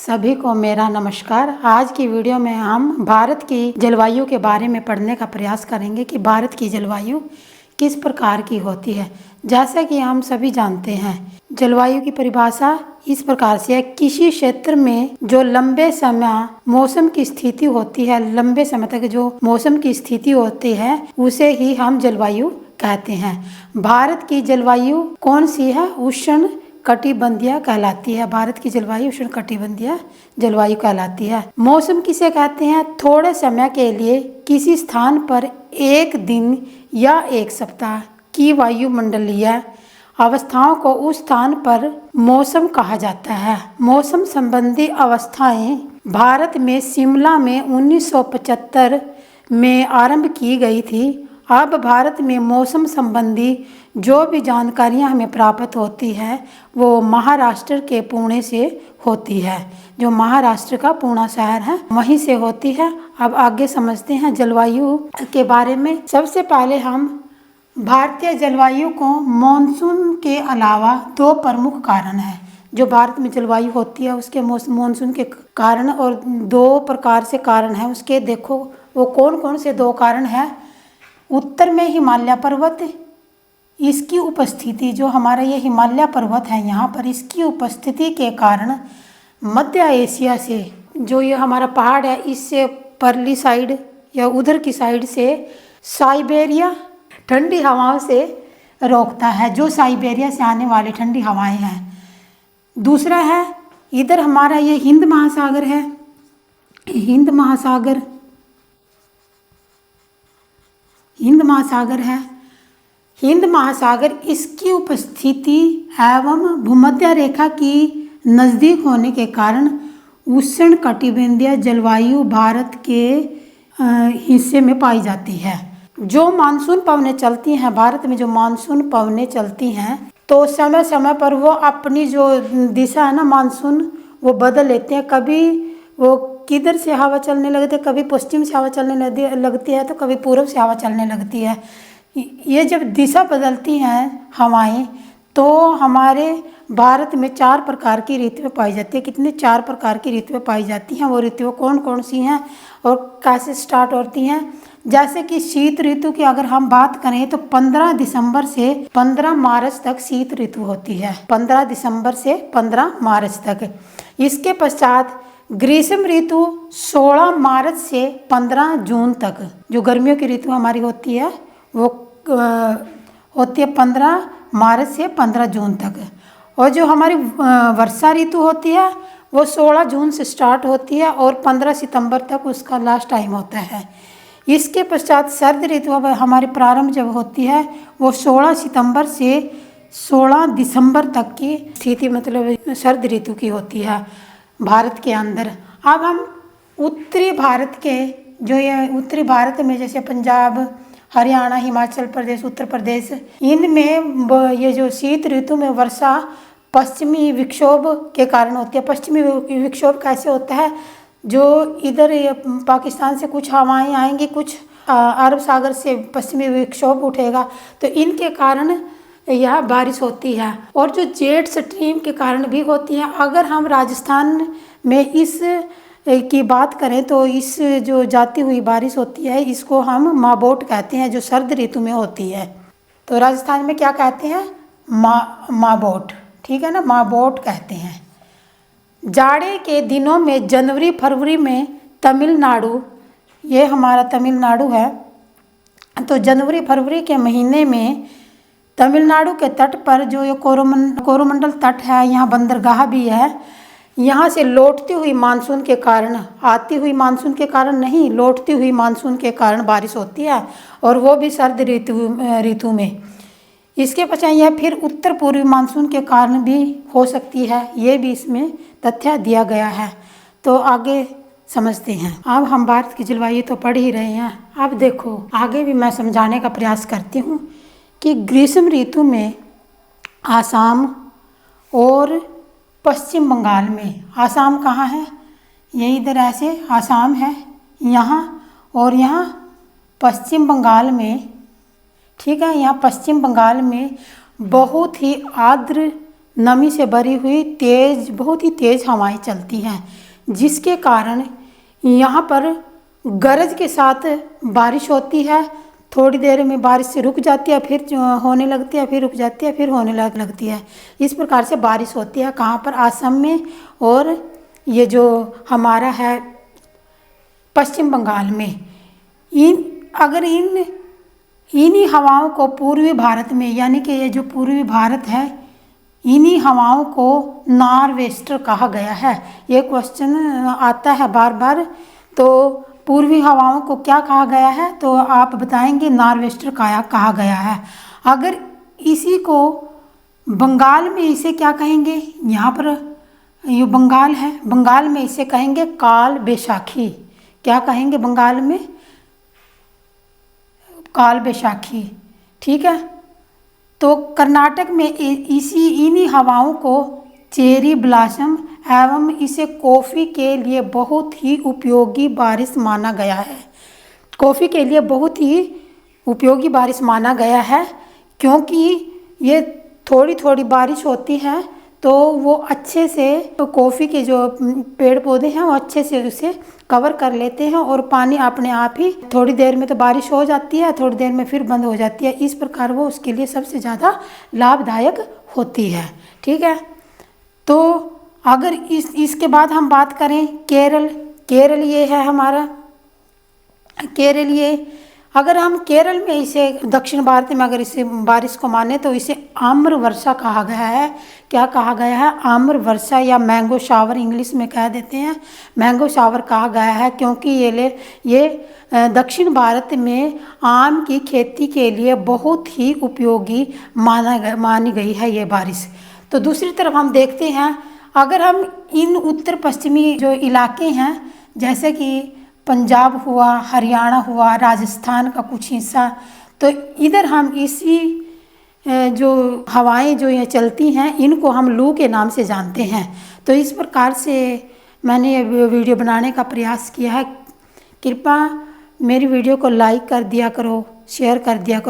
सभी को मेरा नमस्कार। आज की वीडियो में हम भारत की जलवायु के बारे में पढ़ने का प्रयास करेंगे कि भारत की जलवायु किस प्रकार की होती है। जैसा कि हम सभी जानते हैं, जलवायु की परिभाषा इस प्रकार से है, किसी क्षेत्र में जो लंबे समय मौसम की स्थिति होती है, लंबे समय तक जो मौसम की स्थिति होती है, उसे ही हम जलवायु कहते हैं। भारत की जलवायु कौन सी है? उष्ण कटिबंधीय कहलाती है। भारत की जलवायु उष्ण कटिबंधीय जलवायु कहलाती है। मौसम किसे कहते हैं? थोड़े समय के लिए किसी स्थान पर एक दिन या एक सप्ताह की वायुमंडलीय अवस्थाओं को उस स्थान पर मौसम कहा जाता है। मौसम संबंधी अवस्थाएं भारत में शिमला में 1975 में आरंभ की गई थी। अब भारत में मौसम संबंधी जो भी जानकारियां हमें प्राप्त होती है वो महाराष्ट्र के पुणे से होती है। जो महाराष्ट्र का पुणे शहर है वहीं से होती है। अब आगे समझते हैं जलवायु के बारे में। सबसे पहले हम भारतीय जलवायु को मानसून के अलावा दो प्रमुख कारण हैं जो भारत में जलवायु होती है उसके मानसून के कारण, और दो प्रकार से कारण है उसके। देखो वो कौन कौन से दो कारण हैं। उत्तर में हिमालय पर्वत, इसकी उपस्थिति, जो हमारा ये हिमालय पर्वत है यहाँ पर, इसकी उपस्थिति के कारण मध्य एशिया से जो ये हमारा पहाड़ है इससे परली साइड या उधर की साइड से साइबेरिया ठंडी हवाओं से रोकता है, जो साइबेरिया से आने वाली ठंडी हवाएं हैं। दूसरा है इधर हमारा ये हिंद महासागर है। हिंद महासागर है। हिंद महासागर, इसकी उपस्थिति एवं भूमध्य रेखा की नज़दीक होने के कारण उष्ण कटिबंधीय जलवायु भारत के हिस्से में पाई जाती है। जो मानसून पवनें चलती हैं भारत में, जो मानसून पवनें चलती हैं तो समय समय पर वो अपनी जो दिशा है ना मानसून, वो बदल लेते हैं। कभी वो किधर से हवा चलने लगती है, कभी पश्चिम से हवा चलने लगती है तो कभी पूर्व से हवा चलने लगती है। ये जब दिशा बदलती हैं हवाएं तो हमारे भारत में 4 प्रकार की ऋतुएं पाई जाती है। कितने? 4 प्रकार की ऋतुएं पाई जाती हैं। वो ऋतुएं कौन कौन सी हैं और कैसे स्टार्ट होती हैं? जैसे कि शीत ऋतु की अगर हम बात करें तो 15 दिसंबर से 15 मार्च तक शीत ऋतु होती है। 15 दिसंबर से 15 मार्च तक। इसके पश्चात ग्रीष्म ऋतु 16 मार्च से 15 जून तक, जो गर्मियों की ऋतु हमारी होती है वो होती है 15 मार्च से 15 जून तक। और जो हमारी वर्षा ऋतु होती है वो 16 जून से स्टार्ट होती है और 15 सितंबर तक उसका लास्ट टाइम होता है। इसके पश्चात सर्द ऋतु हमारी प्रारंभ जब होती है वो 16 सितंबर से 16 दिसंबर तक की स्थिति, मतलब सर्द ऋतु की होती है भारत के अंदर। अब हम उत्तरी भारत के, जो ये उत्तरी भारत में जैसे पंजाब, हरियाणा, हिमाचल प्रदेश, उत्तर प्रदेश, इनमें ये जो शीत ऋतु में वर्षा पश्चिमी विक्षोभ के कारण होती है। पश्चिमी विक्षोभ कैसे होता है? जो इधर पाकिस्तान से कुछ हवाएं आएंगी, कुछ अरब सागर से पश्चिमी विक्षोभ उठेगा तो इनके कारण यह बारिश होती है। और जो जेट स्ट्रीम के कारण भी होती है। अगर हम राजस्थान में इस की बात करें तो इस जो जाती हुई बारिश होती है इसको हम माबोट कहते हैं, जो सर्द ऋतु में होती है। तो राजस्थान में क्या कहते हैं? माबोट, ठीक है ना, माबोट कहते हैं। जाड़े के दिनों में जनवरी फरवरी में तमिलनाडु, ये हमारा तमिलनाडु है, तो जनवरी फरवरी के महीने में तमिलनाडु के तट पर जो ये कोरोमंडल तट है, यहाँ बंदरगाह भी है, यहाँ से लौटती हुई मानसून के कारण, आती हुई मानसून के कारण नहीं, लौटती हुई मानसून के कारण बारिश होती है, और वो भी सर्द ऋतु में। इसके पश्चात यह फिर उत्तर पूर्वी मानसून के कारण भी हो सकती है, ये भी इसमें तथ्य दिया गया है। तो आगे समझते हैं। अब हम भारत की जलवायु तो पढ़ ही रहे हैं, अब देखो आगे भी मैं समझाने का प्रयास करती हूँ कि ग्रीष्म ऋतु में आसाम और पश्चिम बंगाल में, आसाम कहाँ है? ये इधर ऐसे आसाम है यहाँ, और यहाँ पश्चिम बंगाल में, ठीक है, यहाँ पश्चिम बंगाल में बहुत ही आर्द्र नमी से भरी हुई बहुत ही तेज़ हवाएं चलती हैं, जिसके कारण यहाँ पर गरज के साथ बारिश होती है। थोड़ी देर में बारिश रुक जाती है, फिर होने लगती है, फिर रुक जाती है, फिर होने लगती है। इस प्रकार से बारिश होती है कहाँ पर, असम में, और ये जो हमारा है पश्चिम बंगाल में। अगर इन्हीं हवाओं को पूर्वी भारत में, यानी कि ये जो पूर्वी भारत है, इन्हीं हवाओं को नॉर्वेस्टर कहा गया है। ये क्वेश्चन आता है बार बार, तो पूर्वी हवाओं को क्या कहा गया है, तो आप बताएंगे नॉर्वेस्टर कहा गया है। अगर इसी को बंगाल में इसे क्या कहेंगे, यहाँ पर ये बंगाल है, बंगाल में इसे कहेंगे काल बैसाखी। क्या कहेंगे बंगाल में? काल बैसाखी। ठीक है। तो कर्नाटक में इन्हीं हवाओं को चेरी ब्लॉसम एवं इसे कॉफ़ी के लिए बहुत ही उपयोगी बारिश माना गया है। कॉफ़ी के लिए बहुत ही उपयोगी बारिश माना गया है, क्योंकि ये थोड़ी थोड़ी बारिश होती है तो वो अच्छे से, तो कॉफ़ी के जो पेड़ पौधे हैं वो अच्छे से उसे कवर कर लेते हैं, और पानी अपने आप ही, थोड़ी देर में तो बारिश हो जाती है, थोड़ी देर में फिर बंद हो जाती है। इस प्रकार वो उसके लिए सबसे ज़्यादा लाभदायक होती है। ठीक है। तो अगर इसके बाद हम बात करें केरल ये है हमारा केरल। ये अगर हम केरल में इसे, दक्षिण भारत में अगर इसे बारिश को माने तो इसे आम्र वर्षा कहा गया है। क्या कहा गया है? आम्र वर्षा, या मैंगो शावर इंग्लिश में कह देते हैं, मैंगो शावर कहा गया है, क्योंकि ये दक्षिण भारत में आम की खेती के लिए बहुत ही उपयोगी मानी गई है ये बारिश। तो दूसरी तरफ हम देखते हैं, अगर हम इन उत्तर पश्चिमी जो इलाके हैं, जैसे कि पंजाब हुआ, हरियाणा हुआ, राजस्थान का कुछ हिस्सा, तो इधर हम इसी जो हवाएं जो ये चलती हैं, इनको हम लू के नाम से जानते हैं। तो इस प्रकार से मैंने ये वीडियो बनाने का प्रयास किया है। कृपया मेरी वीडियो को लाइक कर दिया करो, शेयर कर दिया करो।